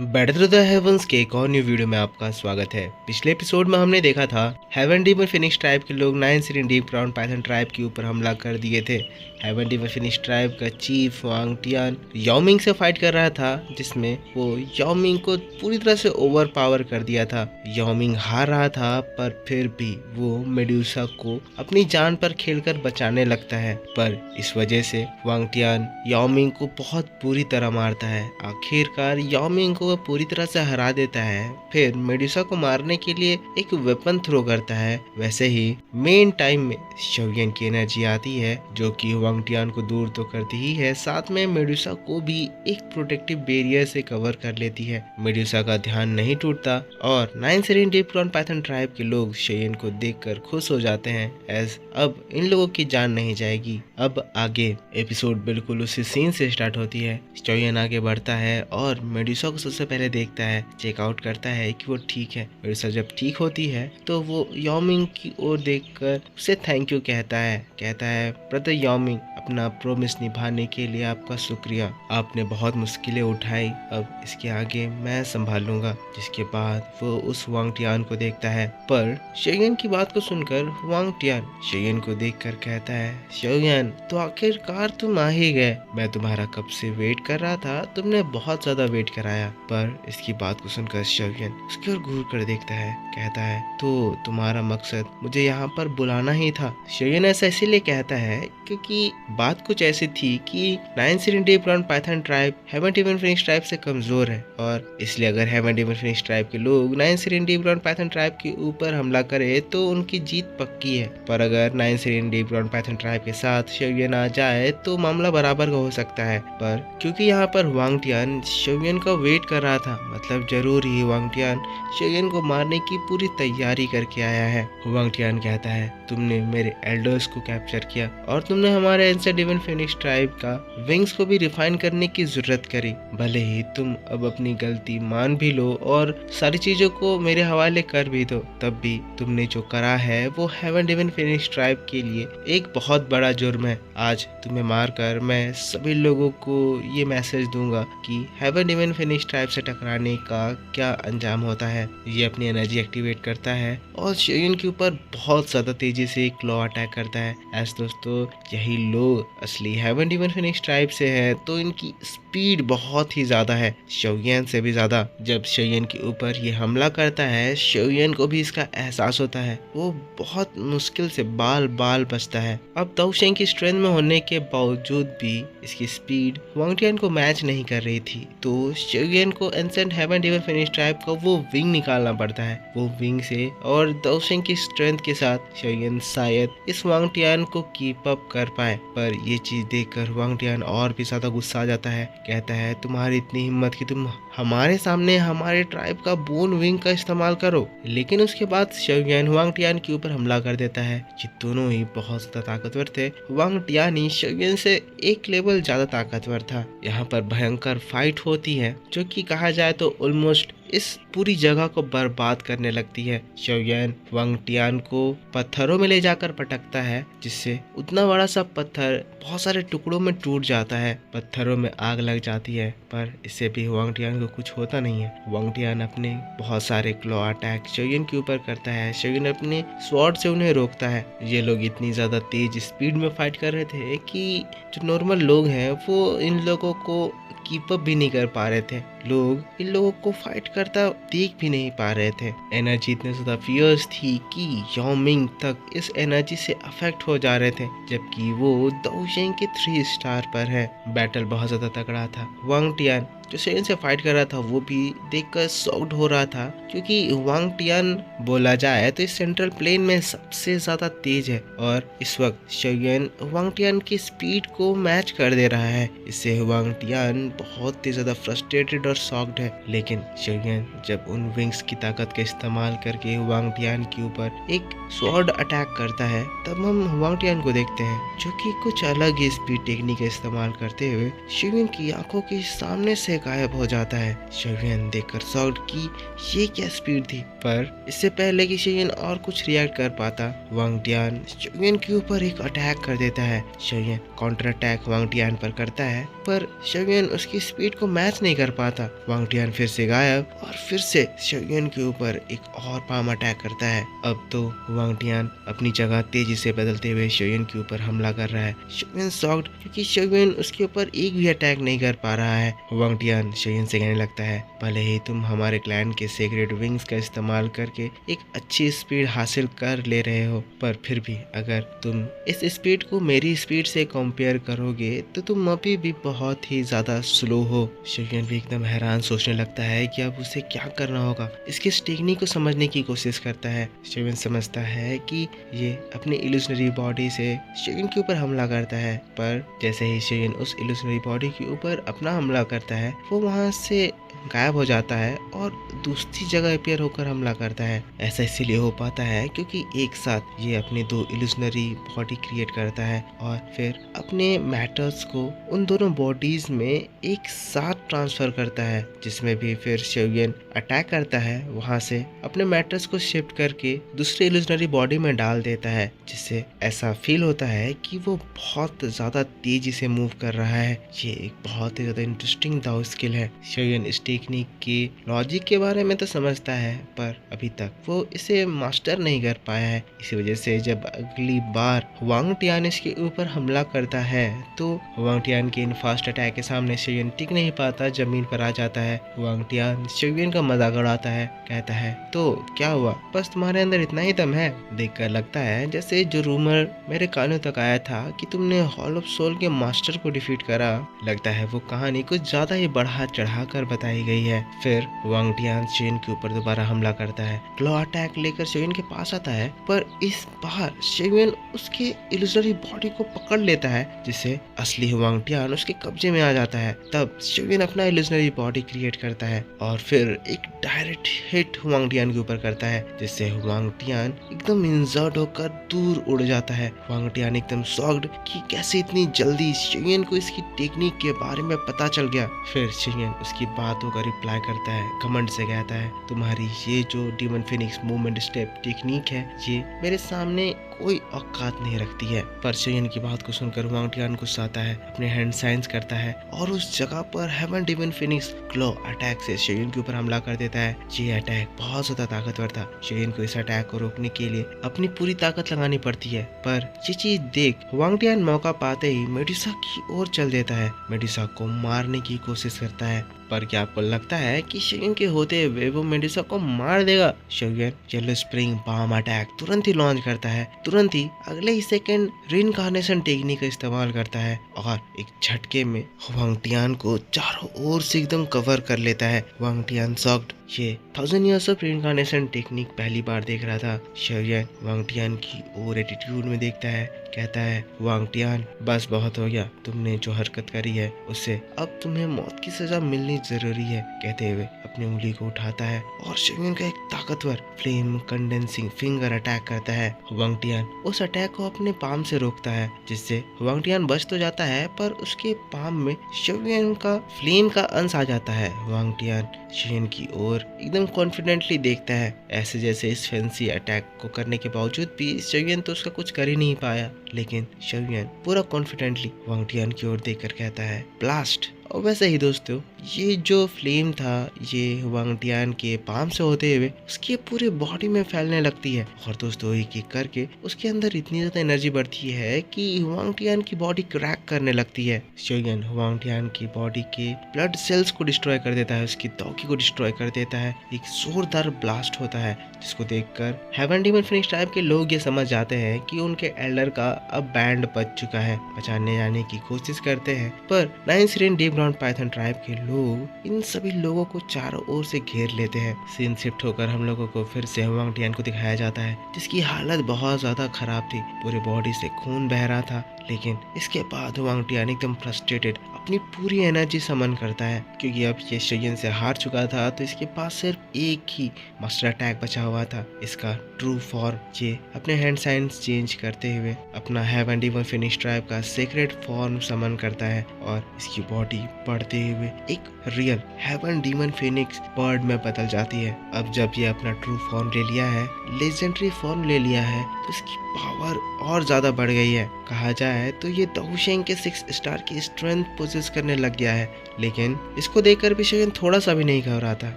Battle to the heavens के एक और न्यू वीडियो में आपका स्वागत है। पिछले एपिसोड में हमने देखा था हेवन डीमन फिनिक्स ट्राइब के लोग 9 serene deep crown python tribe के ऊपर हमला कर दिए थे। हेवन डीमन फिनिक्स ट्राइब का चीफ वांग टियान याओमिंग से फाइट कर रहा था, जिसमें वो याओमिंग को पूरी तरह से ओवर पावर कर दिया था। याओमिंग हार रहा था, पर फिर भी वो मेडुसा को अपनी जान पर खेलकर बचाने लगता है, पर इस वजह से वांग टियान याओमिंग को बहुत बुरी तरह मारता है। आखिरकार याओमिंग को पूरी तरह से हरा देता है। फिर मेडुसा को मारने के लिए एक वेपन थ्रो करता है। वैसे ही मेन टाइम में शोयन की एनर्जी आती है, जो कि वांग टियान को दूर तो करती ही है, साथ में मेडुसा को भी एक प्रोटेक्टिव बैरियर से कवर कर लेती है। मेडुसा का ध्यान नहीं टूटता और 9 serene deep crown python tribe के लोग शोयन को देखकर खुश हो जाते हैं, एज अब इन लोगों की जान नहीं जाएगी। अब आगे एपिसोड बिल्कुल उसी सीन से स्टार्ट होती है। शोयन आगे बढ़ता है और मेडुसा को सबसे पहले देखता है, चेकआउट करता है कि वो ठीक है। मेडुसा जब ठीक होती है तो वो याओमिंग की ओर देखकर उसे थैंक यू कहता है ब्रदर याओमिंग, अपना प्रॉमिस निभाने के लिए आपका शुक्रिया। आपने बहुत मुश्किलें उठाई, अब इसके आगे मैं संभालूंगा। जिसके बाद वो उस वांग टियान को देखता है, पर शोयन की बात को सुनकर वांग टियान शोयन को देखकर कहता है, शोयन तो आखिरकार तुम आ ही गए। मैं तुम्हारा कब से वेट कर रहा था, तुमने बहुत ज्यादा वेट कराया। पर इसकी बात को सुनकर शोयन उसकी ओर घूर कर देखता है, कहता है तो तुम्हारा मकसद मुझे यहाँ पर बुलाना ही था। शोयन ऐसा इसीलिए कहता है क्योंकि बात कुछ ऐसी थी कि 9 serene deep crown python tribe heaven demon phoenix tribe से कमजोर है, और इसलिए अगर हेवन डीमन फिनिक्स ट्राइब के लोग 9 serene deep crown python tribe के ऊपर हमला करे तो उनकी जीत पक्की है। पर अगर 9 serene deep crown python tribe के साथ शोयन आ जाए तो मामला बराबर का हो सकता है। पर क्योंकि यहाँ पर वांग टियान शोयन का वेट कर रहा था, मतलब जरूर ही वांग टियान शोयन को मारने की पूरी तैयारी करके आया है। वांग टियान कहता है, तुमने मेरे एल्डर्स को कैप्चर किया और तुमने हमारे एंसेंट डीमन फिनिक्स ट्राइब का विंग्स को भी रिफाइन करने की जरूरत करी। भले ही तुम अब अपनी गलती मान भी लो और सारी चीजों को मेरे हवाले कर भी दो, तब भी तुमने जो करा है वो हेवन डीमन फिनिक्स ट्राइब के लिए एक बहुत बड़ा जुर्म है। आज तुम्हें मारकर मैं सभी लोगों को ये मैसेज दूंगा कि हेवन डीमन फिनिक्स ट्राइब से टकराने का क्या अंजाम होता है। ये अपनी एनर्जी एक्टिवेट करता है और शोयन के ऊपर बहुत ज्यादा तेजी से क्लॉ अटैक करता है। ऐसे दोस्तों, यही लोग असली हेवन डीमन फिनिक्स ट्राइब से है, तो इनकी स्पीड बहुत ही ज्यादा है, शोयन से भी ज्यादा। जब शोयन के ऊपर ये हमला करता है, शोयन को भी इसका एहसास होता है। वो बहुत मुश्किल से बाल बचता है। अब दाओशेंग की स्ट्रेंथ में होने के बावजूद भी इसकी स्पीड वांग टियान को मैच नहीं कर रही थी, तो शोयन को ancient heaven demon phoenix tribe का वो विंग निकालना पड़ता है। वो विंग से और दाओशेंग की स्ट्रेंथ के साथ शोयन शायद इस वांग टियान को कीप अप कर पाए। पर ये चीज देखकर वांग टियान और भी ज्यादा गुस्सा आ जाता है, कहता है तुम्हारी इतनी हिम्मत कि तुम हमारे सामने हमारे ट्राइब का बोन विंग का इस्तेमाल करो। लेकिन उसके बाद शोयन वांग टियान के ऊपर हमला कर देता है। ये दोनों ही बहुत ज्यादा ताकतवर थे। वांग टियान ही शोयन से एक लेवल ज्यादा ताकतवर था। यहाँ पर भयंकर फाइट होती है, जो कि कहा जाए तो ऑलमोस्ट इस पूरी जगह को बर्बाद करने लगती है। शोयन वांग टियान को पत्थरों में ले जाकर पटकता है, जिससे उतना बड़ा सा पत्थर बहुत सारे टुकड़ों में टूट जाता है। पत्थरों में आग लग जाती है, पर इससे भी वांग टियान को कुछ होता नहीं है। वांग टियान अपने बहुत सारे क्लॉ अटैक शोयन के ऊपर करता है। शोयन अपने स्वॉर्ड से उन्हें रोकता है। ये लोग इतनी ज्यादा तेज स्पीड में फाइट कर रहे थे कि जो नॉर्मल लोग हैं वो इन लोगों को कीप अप भी नहीं कर पा रहे थे। लोग इन लोगों को फाइट करता देख भी नहीं पा रहे थे। एनर्जी इतने ज्यादा फियर्स थी कि याओमिंग तक इस एनर्जी से अफेक्ट हो जा रहे थे, जबकि वो दाओशेंग के 3 स्टार पर है। बैटल बहुत ज्यादा तगड़ा था। वांग टियान जो शोयन से फाइट कर रहा था, वो भी देखकर शॉक्ड हो रहा था, क्योंकि वांग टियान बोला जाए तो इस सेंट्रल प्लेन में सबसे ज्यादा तेज है और इस वक्त शोयन वांग टियान की स्पीड को मैच कर दे रहा है। इससे वांग टियान बहुत ही ज्यादा फ्रस्ट्रेटेड और शॉक्ड है। लेकिन शोयन जब उन विंग्स की ताकत का इस्तेमाल करके वांग टियान के ऊपर एक स्वॉर्ड अटैक करता है, तब हम वांग टियान को देखते हैं, जो कि कुछ अलग ही स्पीड टेक्निक का इस्तेमाल करते हुए शोयन की आंखों के सामने से गायब हो जाता है। शोयन देखकर शॉक्ड कि ये क्या स्पीड थी, पर इससे पहले कि शोयन और कुछ रिएक्ट कर पाता, वांग टियान शोयन के ऊपर एक अटैक कर देता है। शोयन काउंटर अटैक वांग टियान पर करता है, पर शोयन उसकी स्पीड को मैच नहीं कर पाता। वांग टियान फिर से गायब और फिर से शोयन के ऊपर एक और पाम अटैक करता है। अब तो वांग टियान अपनी जगह तेजी से बदलते हुए शोयन के ऊपर हमला कर रहा है। शोयन शॉक्ड क्योंकि शोयन उसके ऊपर एक भी अटैक नहीं कर पा रहा है। वांग टियान शोयन से कहने लगता है, भले ही तुम हमारे क्लैन के सीक्रेट विंग्स का इस्तेमाल करके एक अच्छी स्पीड हासिल कर ले रहे हो, पर फिर भी अगर तुम इस स्पीड को मेरी स्पीड से कंपेयर करोगे तो तुम अभी भी बहुत ही ज्यादा स्लो हो। शोयन भी एकदम हैरान सोचने लगता है कि अब उसे क्या करना होगा। इसकी इस टेक्निक को समझने की कोशिश करता है। शोयन समझता है कि ये अपनी इल्यूजनरी बॉडी से शोयन के ऊपर हमला करता है, पर जैसे ही शोयन उस इल्यूजनरी बॉडी के ऊपर अपना हमला करता है, वो वहां से गायब हो जाता है और दूसरी जगह अपीयर होकर हमला करता है। ऐसा इसीलिए हो पाता है क्योंकि एक साथ ये अपनी दो इल्यूजनरी बॉडी क्रिएट करता है और फिर अपने मैटर्स को उन दोनों बॉडीज में एक साथ ट्रांसफर करता है, जिसमें भी फिर शोयन अटैक करता है, वहां से अपने मैटर्स को शिफ्ट करके दूसरे इल्यूजनरी बॉडी में डाल देता है, जिससे ऐसा फील होता है कि वो बहुत ज्यादा तेजी से मूव कर रहा है। ये एक बहुत ही ज्यादा इंटरेस्टिंग दाव स्किल है। शोयन इस टेक्निक के लॉजिक के बारे में तो समझता है, पर अभी तक वो इसे मास्टर नहीं कर पाया है। इसी वजह से जब अगली बार वांग टियान इसके ऊपर हमला करता है तो वांग टियान के इन फास्ट अटैक के सामने शोयन टिक नहीं पाता, जमीन पर आ जाता है। वांग टियान शोयन का मजाक उड़ाता है, कहता है, तो क्या हुआ, बस तुम्हारे अंदर इतना ही दम है। देखकर लगता है जैसे जो रूमर मेरे कानों तक आया था कि तुमने हॉल ऑफ सोल के मास्टर को डिफीट करा, लगता है वो कहानी कुछ ज्यादा ही बढ़ा चढ़ा कर बताई गई है। फिर वांग टियान शोयन के ऊपर दोबारा हमला करता है, क्लॉ अटैक लेकर शोयन के पास आता है, पर इस बार शोयन उसके इल्यूजनरी बॉडी को पकड़ लेता है, जिससे असली वांग टियान उसके कब्जे में आ जाता है। तब शोयन अपना इल्यूजनरी बॉडी क्रिएट करता है और फिर एक डायरेक्ट हिट वांग टियान के ऊपर करता है, जिससे वांग टियान एकदम इंजर्ड होकर दूर उड़ जाता है। वांग टियान एकदम शॉक्ड कि कैसे इतनी जल्दी शोयन को इसकी टेक्निक के बारे में पता चल गया। फिर शोयन उसकी बातों का रिप्लाई करता है, घमंड से कहता है, तुम्हारी ये जो demon Phoenix movement step technique है, ये मेरे सामने कोई औकात नहीं रखती है। पर शोयन की बात को सुनकर वांग टियान गुस्सा आता है, अपने हैंड साइंस करता है और उस जगह पर heaven demon phoenix claw attack से शोयन के ऊपर हमला कर देता है। ये अटैक बहुत ज्यादा ताकतवर था। शोयन को इस अटैक को रोकने के लिए अपनी पूरी ताकत लगानी पड़ती है, पर ये चीज देख वांग टियान मौका पाते ही मेडुसा की ओर चल देता है, मेडुसा को मारने की कोशिश करता है। पर क्या आपको लगता है कि शोयन के होते हुए वो मेडुसा को मार देगा? शोयन येलो स्प्रिंग बाम अटैक तुरंत ही लॉन्च करता है, तुरंत ही अगले ही सेकंड रीइंकार्नेशन टेक्निक का इस्तेमाल करता है और एक झटके में वांग टियान को चारों ओर से एकदम कवर कर लेता है। वांग टियान शॉक्ड, ये 1000 इयर्स ऑफ रीइंकार्नेशन टेक्निक पहली बार देख रहा था। शोयन वांग टियान की ओर एटीट्यूड में देखता है, कहता है, वांग टियान बस बहुत हो गया, तुमने जो हरकत करी है उससे अब तुम्हें मौत की सजा मिलनी जरूरी है। कहते हुए अपनी उंगली को उठाता है और शोयन का एक ताकतवर फ्लेम कंडेंसिंग फिंगर अटैक करता है। वांग टियान उस अटैक को अपने पाम से रोकता है, जिससे वांग टियान बच तो जाता है, पर उसके पाम में शोयन का फ्लेम का अंश आ जाता है। वांग टियान शोयन की ओर एकदम कॉन्फिडेंटली देखता है, ऐसे जैसे इस फैंसी अटैक को करने के बावजूद भी शोयन तो उसका कुछ कर ही नहीं पाया। लेकिन शोयन पूरा कॉन्फिडेंटली वांग टियान की ओर देखकर कहता है, ब्लास्ट। और वैसे ही दोस्तों, ये जो फ्लेम था ये वांग टियान के पाम से होते हुए उसके पूरे बॉडी में फैलने लगती है और दोस्तों एक एक करके उसके अंदर इतनी ज्यादा एनर्जी बढ़ती है कि वांग टियान की बॉडी क्रैक करने लगती है। शोयन वांग टियान की बॉडी के ब्लड सेल्स को डिस्ट्रॉय कर देता है, उसकी त्वचा को डिस्ट्रॉय कर देता है। एक जोरदार ब्लास्ट होता है जिसको देखकर हेवन डीमन फिनिक्स ट्राइब के लोग ये समझ जाते हैं कि उनके एल्डर का अब बैंड बच चुका है। बचाने जाने की कोशिश करते हैं, पर 9 siren deep ground python tribe के लोग इन सभी लोगों को चारों ओर से घेर लेते हैं। सीन शिफ्ट होकर हम लोगों को फिर से वांग टियान को दिखाया जाता है, जिसकी हालत बहुत ज्यादा खराब थी, पूरे बॉडी से खून बह रहा था। लेकिन इसके बाद वांग टियान एकदम फ्रस्ट्रेटेड अपनी पूरी एनर्जी समन करता है, क्योंकि अब ये शयन से हार चुका था तो इसके पास सिर्फ एक ही मास्टर अटैक बचा हुआ था, इसका ट्रू फॉर्म। ये अपने हैंड साइंस चेंज करते हुए अपना हेवन डीमन फिनिश ट्राइब का सीक्रेट फॉर्म समन करता है और इसकी बॉडी बढ़ते हुए एक real heaven demon phoenix bird में बदल जाती है। अब जब ये अपना ट्रू फॉर्म ले लिया है, लेजेंडरी फॉर्म ले लिया है, तो इसकी पावर और ज्यादा बढ़ गई है। कहा जाए तो ये दाओशेंग के 6 स्टार की स्ट्रेंथ पोजेस करने लग गया है। लेकिन इसको देखकर भी शयन थोड़ा सा भी नहीं घबराता,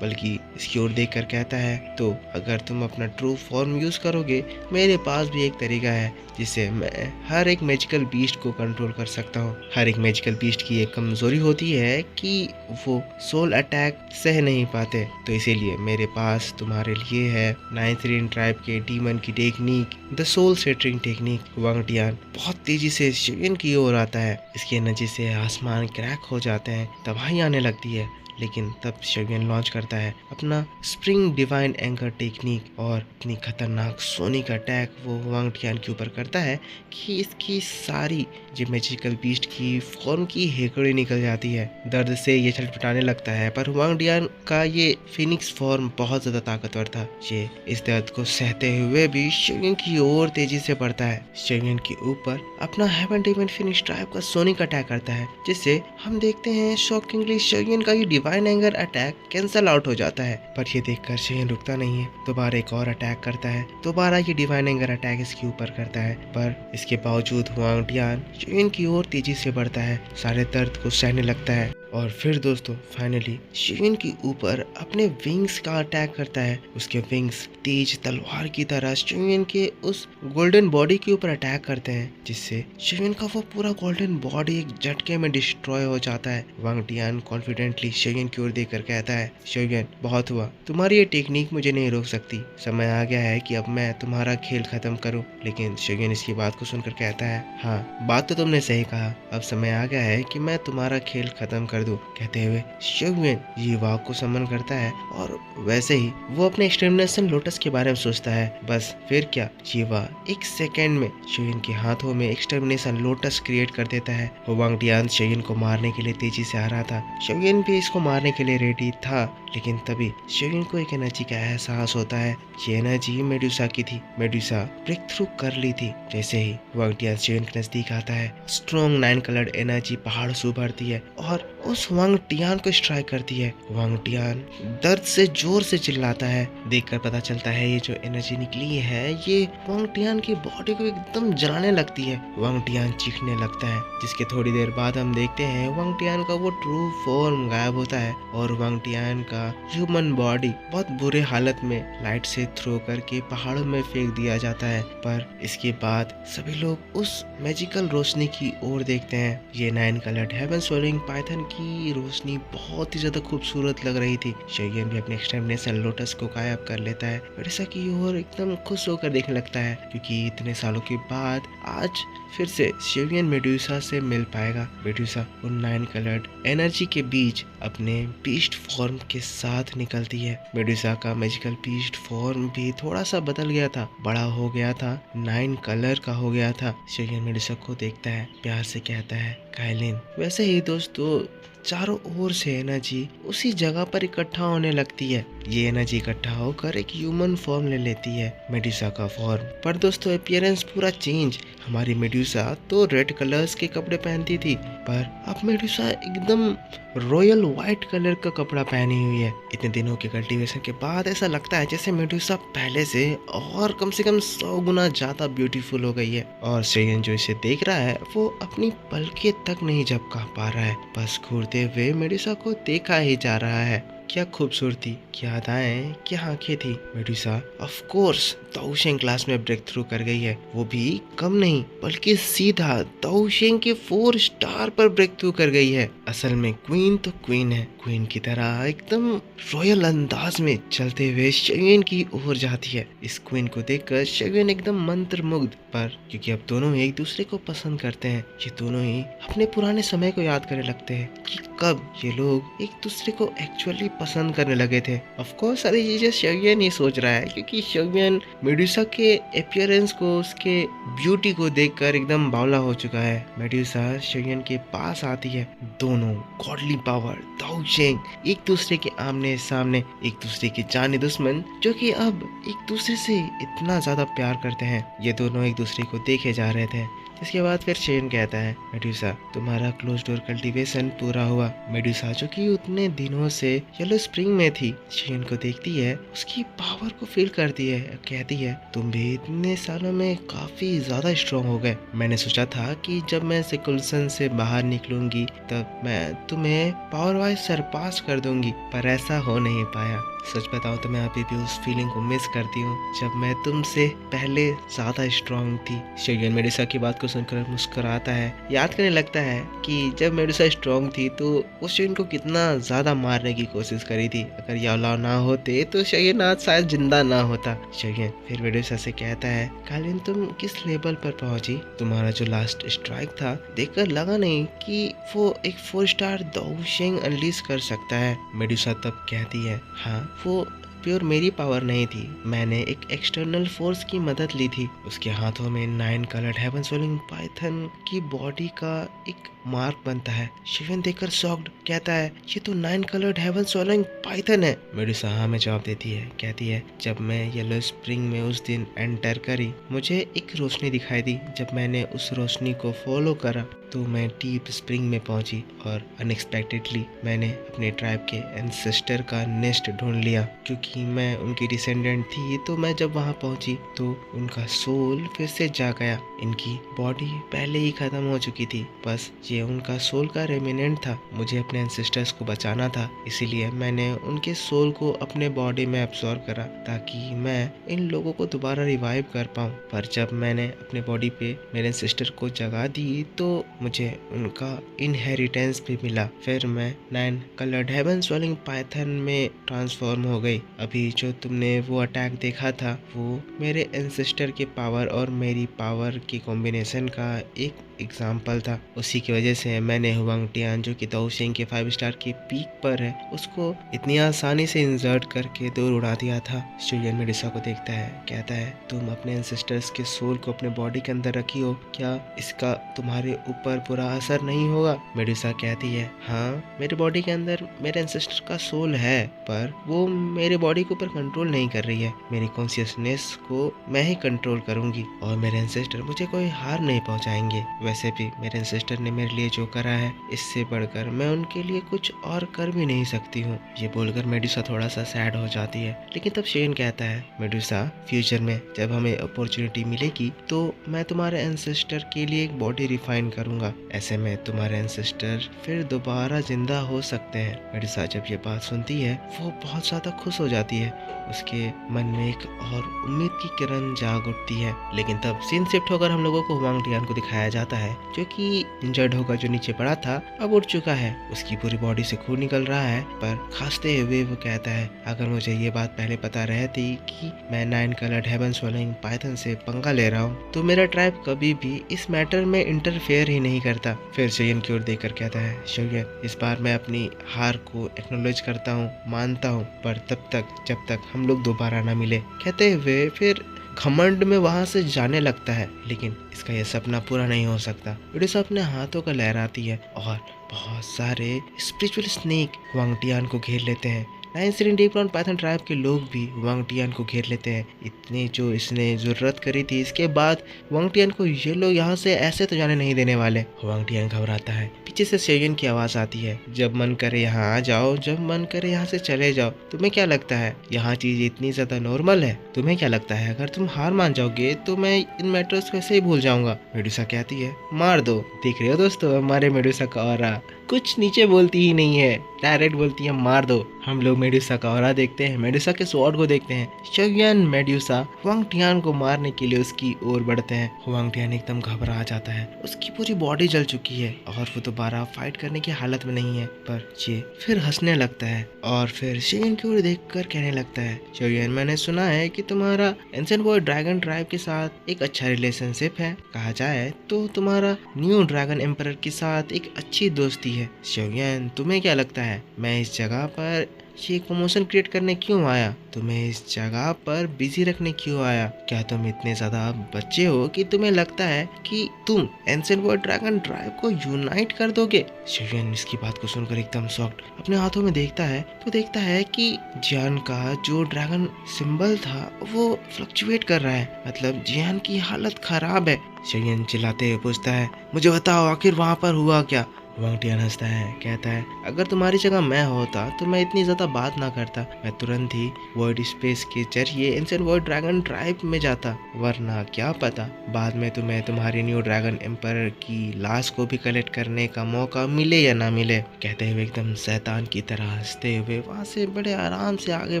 बल्कि इसकी ओर देखकर कहता है, तो अगर तुम अपना ट्रू फॉर्म यूज करोगे, मेरे पास भी एक तरीका है जिससे मैं हर एक मैजिकल बीस्ट को कंट्रोल कर सकता हूँ। हर एक मैजिकल बीस्ट की एक कमजोरी होती है कि वो सोल अटैक सह नहीं पाते, तो इसीलिए मेरे पास तुम्हारे लिए है 9th रीन ट्राइब के डीमन की technique, the soul shattering technique. Wang Tian बहुत तेजी से शयन की ओर आता है, इसकी एनर्जी से आसमान क्रैक हो जाते हैं, तबाही आने लगती है। लेकिन तब शयन लॉन्च करता है अपना स्प्रिंग डिवाइन एंकर टेक्निक और इतनी खतरनाक सोनिक अटैक वो वांग टियान के ऊपर करता है कि इसकी सारी जो मैजिकल बीस्ट की फॉर्म की हेकड़ी निकल जाती है। दर्द से ये छटपटाने लगता है, पर वांग टियान का ये फिनिक्स फॉर्म बहुत ज्यादा ताकतवर था। ये इस दर्द को सहते हुए भी शयन की ओर तेजी से बढ़ता है। शयन के ऊपर अपना हेवन डीमन फिनिश ट्राइब का सोनिक अटैक करता है, जिससे हम देखते हैं शॉकिंगली शयन का ये divine anger attack cancel out हो जाता है। पर ये देखकर शयन रुकता नहीं है, दोबारा एक और अटैक करता है। दोबारा ये डिवाइन एंगर अटैक इसके ऊपर करता है, पर इसके बावजूद वांग टियान शयन की ओर तेजी से बढ़ता है, सारे दर्द को सहने लगता है। और फिर दोस्तों फाइनली शयन के ऊपर अपने विंग्स का अटैक करता है। उसके विंग्स तेज तलवार की तरह शयन के उस गोल्डन बॉडी के ऊपर अटैक करते हैं, जिससे शयन का वो पूरा गोल्डन बॉडी एक झटके में डिस्ट्रॉय हो जाता है। वांग टियान कॉन्फिडेंटली शयन की ओर देखकर कहता है, शयन बहुत हुआ, तुम्हारी ये टेक्निक मुझे नहीं रोक सकती, समय आ गया है कि अब मैं तुम्हारा खेल खत्म करूं। लेकिन शयन इसकी बात को सुनकर कहता है, हाँ बात तो तुमने सही कहा, अब समय आ गया है कि मैं तुम्हारा खेल खत्म कर दूं। कहते हुए शयन जीवा को समन करता है और वैसे ही वो अपने एक्सटर्मिनेशन लोटस के बारे में सोचता है। बस फिर क्या, जीवा एक सेकेंड में शयन के हाथों में एक्सटर्मिनेशन लोटस क्रिएट कर देता है। वांग टियान शयन को मारने के लिए तेजी से आ रहा था, शयन भी इसको मारने के लिए रेडी था, लेकिन तभी शयन को एक एनर्जी का एहसास होता है। ये एनर्जी मेडुसा की थी, मेडुसा ब्रेक थ्रू कर ली थी। जैसे ही वांग टियान शयन के नजदीक आता है, स्ट्रॉन्ग 9 कलर्ड एनर्जी पहाड़ से उभरती है और उस वांग टियान को स्ट्राइक करती है। वांग टियान दर्द से जोर से चिल्लाता है। देखकर पता चलता है ये जो एनर्जी निकली है ये वांग टियान की बॉडी को एकदम जलाने लगती है। वांग टियान चीखने लगता है, जिसके थोड़ी देर बाद हम देखते हैं वांग टियान का वो ट्रू फॉर्म गायब होता है और वांग टियान का ह्यूमन बॉडी बहुत बुरे हालत में लाइट से थ्रो करके पहाड़ों में फेंक दिया जाता है। पर इसके बाद सभी लोग उस मैजिकल रोशनी की ओर देखते हैं। ये 9 कलर्ड हेवन सोलिंग पाइथन की रोशनी बहुत ही ज्यादा खूबसूरत लग रही थी। शयन भी अपने एक्सटर्मिनेशन लोटस को गायब कर लेता है, मेडुसा की ओर एकदम खुश होकर देखने लगता है, क्योंकि इतने सालों के बाद आज फिर से शयन मेडुसा से मिल पाएगा। मेडुसा उन 9 कलर्ड एनर्जी के बीच अपने बीस्ट फॉर्म के साथ निकलती है। मेडुसा का मैजिकल बीस्ट फॉर्म भी थोड़ा सा बदल गया था, बड़ा हो गया था, 9 कलर का हो गया था। शयन मेडुसा को देखता है, प्यार से कहता है, काइलिन। वैसे ही दोस्तों चारों ओर से एनर्जी उसी जगह पर इकट्ठा होने लगती है। ये एनर्जी इकट्ठा होकर एक ह्यूमन फॉर्म ले लेती है, मेडुसा का फॉर्म। पर दोस्तों अपीयरेंस पूरा चेंज। हमारी मेडुसा तो रेड कलर्स के कपड़े पहनती थी, पर अब मेडुसा एकदम रॉयल व्हाइट कलर का कपड़ा पहनी हुई है। इतने दिनों के कल्टीवेशन के बाद ऐसा लगता है जैसे मेडुसा पहले से और कम से कम 100 गुना ज्यादा ब्यूटीफुल हो गई है। और शयन जो इसे देख रहा है वो अपनी पलके तक नहीं झपका पा रहा है, बस घूरते हुए मेडुसा को देखा ही जा रहा है। क्या खूबसूरती, क्या अदाएं, क्या आंखें थी। मेडुसा ऑफ कोर्स दाओशेंग क्लास में ब्रेक थ्रू कर गई है, वो भी कम नहीं बल्कि सीधा दाओशेंग के 4 स्टार पर ब्रेक थ्रू कर गई है। असल में क्वीन तो क्वीन है, क्वीन की तरह एकदम रॉयल अंदाज में चलते हुए शगुन की ओर जाती है। इस क्वीन को देखकर शगुन एकदम मंत्रमुग्ध, पर क्योंकि अब दोनों एक दूसरे को पसंद करते हैं, ये दोनों ही अपने पुराने समय को याद करने लगते हैं कि कब ये लोग एक दूसरे को एक्चुअली पसंद करने लगे थे। ऑफ कोर्स सारी चीजें शगुन ही सोच रहा है, क्योंकि शगुन मेडुसा के अपीयरेंस को, उसके ब्यूटी को देखकर एकदम बावला हो चुका है। मेडुसा शगुन के पास आती है। दोनों गॉडली पावर दाओ चेंग एक दूसरे के आमने सामने, एक दूसरे के जाने दुश्मन, जो कि अब एक दूसरे से इतना ज्यादा प्यार करते हैं। ये दोनों एक दूसरे को देखे जा रहे थे। इसके बाद फिर शेन कहता है, मेडुसा तुम्हारा क्लोज डोर कल्टीवेशन पूरा हुआ। मेडुसा जो कि उतने दिनों से येलो स्प्रिंग में थी, शेन को देखती है, उसकी पावर को फील करती है, कहती है तुम भी इतने सालों में काफी ज्यादा स्ट्रॉन्ग हो गए। मैंने सोचा था कि जब मैं सिकुलसन से बाहर निकलूंगी तब मैं तुम्हें पावर वाइज सरपास कर दूंगी, पर ऐसा हो नहीं पाया। सच बताऊं तो मैं अभी भी उस फीलिंग को मिस करती हूँ जब मैं तुमसे पहले ज्यादा स्ट्रॉन्ग थी। शगुन मेडुसा की बात को सुनकर मुस्कुराता है, याद करने लगता है कि जब मेडुसा स्ट्रॉन्ग थी तो उस शगुन को कितना ज्यादा मारने की कोशिश करी थी। अगर ये औलाद ना होते तो शगुन आज शायद जिंदा ना होता। शगुन फिर मेडुसा से कहता है, कालिन तुम किस लेवल पर पहुंची? तुम्हारा जो लास्ट स्ट्राइक था देखकर लगा नहीं कि वो एक 4 स्टार दाओ चेंग अनलीज कर सकता है। मेडुसा तब कहती है, हाँ वो प्योर मेरी पावर नहीं थी, मैंने एक एक्सटर्नल फोर्स की मदद ली थी। उसके हाथों में 9 कलर्ड हेवन सोलिंग पाइथन की बॉडी का एक मार्क बनता है। शिवन देखकर शॉक्ड, कहता है ये तो 9 कलर्ड हेवन सोलिंग पाइथन है। मेडुसा हाँ में जवाब देती है, कहती है जब मैं येलो स्प्रिंग में उस दिन एंटर करी मुझे एक रोशनी दिखाई दी। जब मैंने उस रोशनी को फॉलो करा तो मैं डीप स्प्रिंग में पहुंची और अनएक्सपेक्टेडली मैंने अपने ट्राइब के एंसेस्टर का नेस्ट ढूंढ लिया। क्योंकि मैं उनकी डिसेंडेंट थी तो मैं जब वहां पहुंची तो उनका सोल फिर से जाग गया। इनकी बॉडी पहले ही खत्म हो चुकी थी, बस ये उनका सोल का रेमिनेंट था। मुझे अपने एंसेस्टर्स को बचाना था, इसीलिए मैंने उनके सोल को अपने बॉडी में एब्सॉर्ब करा ताकि मैं इन लोगों को दोबारा रिवाइव कर पाऊँ। पर जब मैंने अपने बॉडी पे मेरे एंसेस्टर को जगा दी तो मुझे उनका इनहेरिटेंस भी मिला। फिर मैं 9 कलर्ड हेवन सोलिंग पाइथन में ट्रांसफॉर्म हो गई। अभी जो तुमने वो अटैक देखा था वो मेरे एंसेस्टर के पावर और मेरी पावर की कॉम्बिनेशन का एक एग्जाम्पल था। उसी की वजह से मैंने हुआंग टियान जो कि दाओ चेंग के 5 स्टार की पीक पर है उसको इतनी आसानी से इंसर्ट करके दूर उड़ा दिया था। शगुन मेडुसा को देखता है, कहता है तुम अपने एंसेस्टर्स के सोल को अपने बॉडी के अंदर रखी हो, क्या इसका तुम्हारे ऊपर बुरा असर नहीं होगा? मेडुसा कहती है, हाँ मेरे बॉडी के अंदर मेरे एंसेस्टर का सोल है, पर वो मेरे बॉडी के ऊपर कंट्रोल नहीं कर रही है। मेरी कॉन्शियसनेस को मैं ही कंट्रोल करूंगी और मेरे एंसेस्टर मुझे कोई हार नहीं पहुंचाएंगे। वैसे भी मेरे एंसेस्टर ने मेरे लिए जो करा है इससे बढ़कर मैं उनके लिए कुछ और कर भी नहीं सकती हूँ। ये बोलकर मेडुसा थोड़ा सा सैड हो जाती है। लेकिन तब शेन कहता है, मेडुसा फ्यूचर में जब हमें अपॉर्चुनिटी मिलेगी तो मैं तुम्हारे एंसेस्टर के लिए एक बॉडी रिफाइन करूंगा, ऐसे में तुम्हारे एंसेस्टर फिर दोबारा जिंदा हो सकते हैं। मेडुसा जब ये बात सुनती है वो बहुत ज्यादा खुश हो जाती है। उसके मन में एक और उम्मीद की किरण जाग उठती है। लेकिन तब सीन शिफ्ट होकर हम लोगों को हुआंग टियान को दिखाया जाता है जो कि इंजर्ड होकर जो नीचे पड़ा था अब उठ चुका है। उसकी पूरी बॉडी से खून निकल रहा है, पर खांसते हुए वो कहता है, अगर मुझे ये बात पहले पता रहती कि मैं 9 कलर्ड हेवन सोलिंग पाइथन से पंगा ले रहा हूँ तो मेरा ट्राइब कभी भी इस मैटर में इंटरफेयर ही नहीं करता। फिर शगुन की ओर देखकर कहता है, शगुन इस बार मैं अपनी हार को एक्नॉलेज करता हूँ, मानता हूँ, पर तब तक जब तक हम लोग दोबारा ना मिले। कहते हुए फिर घमंड में वहां से जाने लगता है। लेकिन इसका यह सपना पूरा नहीं हो सकता। मेडुसा अपने हाथों का लहराती है और बहुत सारे स्पिरिचुअल स्नेक हुआंग टियान को घेर लेते हैं। 9 serene deep ground python tribe के लोग भी हुआंग टियान को घेर लेते हैं। इतनी जो इसने जरूरत करी थी, इसके बाद हुआंग टियान को ये लोग यहाँ से ऐसे तो जाने नहीं देने वाले। हुआंग टियान घबराता है। पीछे से शगुन की आवाज आती है, जब मन करे यहाँ आ जाओ, जब मन करे यहाँ से चले जाओ। तुम्हें क्या लगता है यहाँ चीज इतनी ज्यादा नॉर्मल है? तुम्हें क्या लगता है अगर तुम हार मान जाओगे तो मैं इन मैटर्स को ऐसे ही भूल जाऊंगा? मेडुसा कहती है, मार दो। देख रहे हो दोस्तों हमारे मेडुसा का ऑरा। कुछ नीचे बोलती ही नहीं है, डायरेक्ट बोलती है मार दो। हम लोग मेडुसा का ऑरा देखते हैं, मेडुसा के स्वॉर्ड को देखते हैं। शोयन मेडुसा हुआंग टियान को मारने के लिए उसकी ओर बढ़ते हैं। हुआंग टियान एकदम घबरा जाता है, उसकी पूरी बॉडी जल चुकी है और वो दोबारा फाइट करने की हालत में नहीं है। पर ये फिर हंसने लगता है और फिर शोयन की ओर देखकर कहने लगता है, शोयन मैंने सुना है कि तुम्हारा एंशिएंट वॉर ड्रैगन ट्राइब के साथ एक अच्छा रिलेशनशिप है। कहा जाए तो तुम्हारा न्यू ड्रैगन एम्परर के साथ एक अच्छी दोस्ती है। शोयन तुम्हें क्या लगता है मैं इस जगह पर ये कमोशन क्रिएट करने क्यों आया? तुम्हें इस जगह पर बिजी रखने क्यों आया? क्या तुम इतने ज्यादा बच्चे हो कि तुम्हें लगता है कि तुम एंशिएंट वॉर ड्रैगन ट्राइब को यूनाइट कर दोगे? शोयन इसकी बात को सुनकर एकदम शॉक्ड अपने हाथों में देखता है तो देखता है कि जियान का जो ड्रैगन सिंबल था वो फ्लक्चुएट कर रहा है, मतलब जियान की हालत खराब है। शोयन चिल्लाते हुए पूछता है, मुझे बताओ आखिर वहाँ पर हुआ क्या? हुआंग टियान हंसता है, कहता है अगर तुम्हारी जगह मैं होता तो मैं इतनी ज्यादा बात ना करता, मैं तुरंत ही वर्ड स्पेस के जरिए एंशिएंट वॉर ड्रैगन ट्राइब में जाता, वरना क्या पता बाद में तुम्हें तुम्हारी न्यू ड्रैगन एम्परर की लाश को भी कलेक्ट करने का मौका मिले या ना मिले। कहते हुए एकदम शैतान की तरह हंसते हुए वहाँ से बड़े आराम से आगे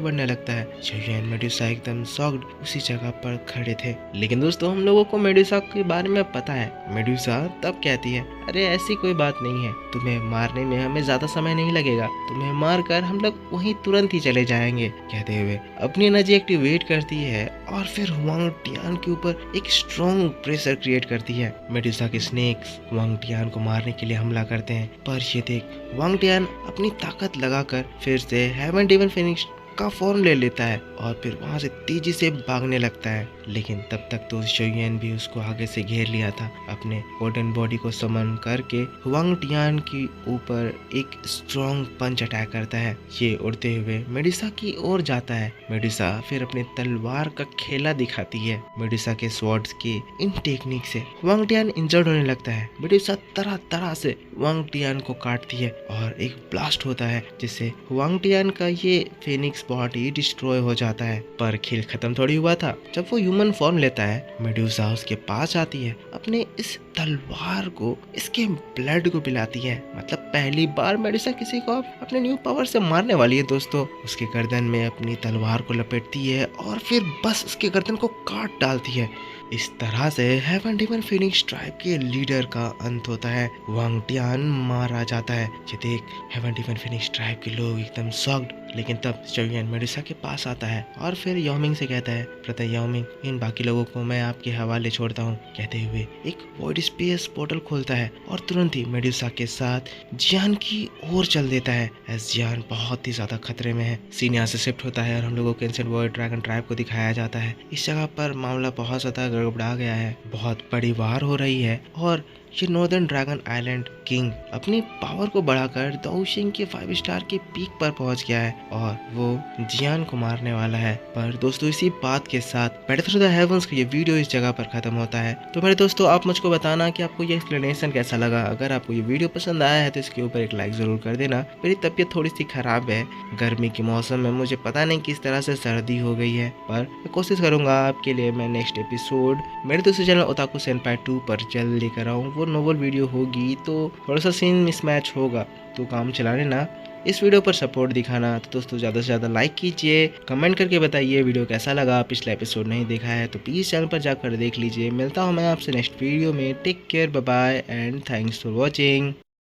बढ़ने लगता है। शोयन मेडुसा एकदम शॉक्ड उसी जगह पर खड़े थे। लेकिन दोस्तों हम लोगों को मेडुसा के बारे में पता है। मेडुसा तब कहती है, अरे ऐसी कोई बात नहीं है, तुम्हें मारने में हमें ज्यादा समय नहीं लगेगा, तुम्हें मारकर हम लोग वहीं तुरंत ही चले जाएंगे। कहते हुए अपनी एनर्जी एक्टिवेट करती है और फिर हुआंग टियान के ऊपर एक स्ट्रॉन्ग प्रेशर क्रिएट करती है। मेडुसा के स्नेक्स हुआंग टियान को मारने के लिए हमला करते हैं, पर ये देख हुआंग टियान अपनी ताकत लगाकर फिर से हेवन डेमन फिनिक्स का फॉर्म ले लेता है और फिर वहां से तेजी से भागने लगता है। लेकिन तब तक तो शोयन भी उसको आगे से घेर लिया था। अपने गोल्डन बॉडी को समन करके हुआंग टियान के ऊपर एक स्ट्रॉन्ग पंच अटैक करता है। ये उड़ते हुए मेडुसा की ओर जाता है। मेडुसा फिर अपने तलवार का खेला दिखाती है। मेडुसा के स्वॉर्ड्स के इन टेक्निक से हुआंग टियान इंजर्ड होने लगता है। मेडुसा तरह तरह से हुआंग टियान को काटती है और एक ब्लास्ट होता है जिससे हुआंग टियान का ये फेनिक्स बॉडी डिस्ट्रॉय हो जाता है। पर खेल खत्म थोड़ी हुआ था। जब वो ह्यूमन फॉर्म लेता है मेडुसा उसके पास आती है, अपने इस तलवार को इसके ब्लड को पिलाती है। मतलब पहली बार मेडुसा किसी को अपने न्यू पावर से मारने वाली है दोस्तों। उसके गर्दन में अपनी तलवार को लपेटती है और फिर बस उसके गर्दन को काट डालती है। इस तरह से हेवन डेमन फिनिक्स ट्राइब के लीडर का अंत होता है। हुआंग टियान मारा जाता है। ये देख हेवन डेमन फिनिक्स ट्राइब के लोग एकदम शॉक्ड। लेकिन तब शोयन मेडुसा के पास आता है और फिर याओमिंग से कहता है, प्रथा याओमिंग इन बाकी लोगों को मैं आपके हवाले छोड़ता हूँ। कहते हुए एक वॉइड स्पेस पोर्टल खोलता है और तुरंत ही मेडुसा के साथ जियान की ओर चल देता है। एस जियान बहुत ही ज्यादा खतरे में है। सीन यहाँ से शिफ्ट होता है और हम लोगों को एंशिएंट वॉर ड्रैगन ट्राइब को दिखाया जाता है। इस जगह पर मामला बहुत ज्यादा गड़बड़ा गया है, बहुत बड़ी वार हो रही है और ये नॉर्दर्न ड्रैगन आइलैंड किंग अपनी पावर को बढ़ाकर दाओशिंग के 5 स्टार के पीक पर पहुंच गया है और वो जियान को मारने वाला है। पर दोस्तों इसी बात के साथ बैटल थ्रू द हेवंस का ये वीडियो इस जगह पर खत्म होता है। तो मेरे दोस्तों आप मुझको बताना कि आपको ये एक्सप्लेनेशन कैसा लगा। अगर आपको ये वीडियो पसंद आया है तो इसके ऊपर एक लाइक जरूर कर देना। मेरी तबीयत थोड़ी सी खराब है, गर्मी के मौसम में मुझे पता नहीं किस तरह से सर्दी हो गई है, पर मैं कोशिश करूंगा आपके लिए मैं नेक्स्ट एपिसोड मेरे दूसरे चैनल ओताकू सेनपाई 2 पर जल्द लेकर आऊँ। वो नोवेल वीडियो होगी तो थोड़ा सा सीन मिसमैच होगा, तो काम चला लेना, इस वीडियो पर सपोर्ट दिखाना। तो दोस्तों ज़्यादा से ज़्यादा लाइक कीजिए, कमेंट करके बताइए वीडियो कैसा लगा। पिछला एपिसोड नहीं देखा है तो प्लीज़ चैनल पर जाकर देख लीजिए। मिलता हूँ मैं आपसे नेक्स्ट वीडियो में। Take care, bye bye and thanks for watching.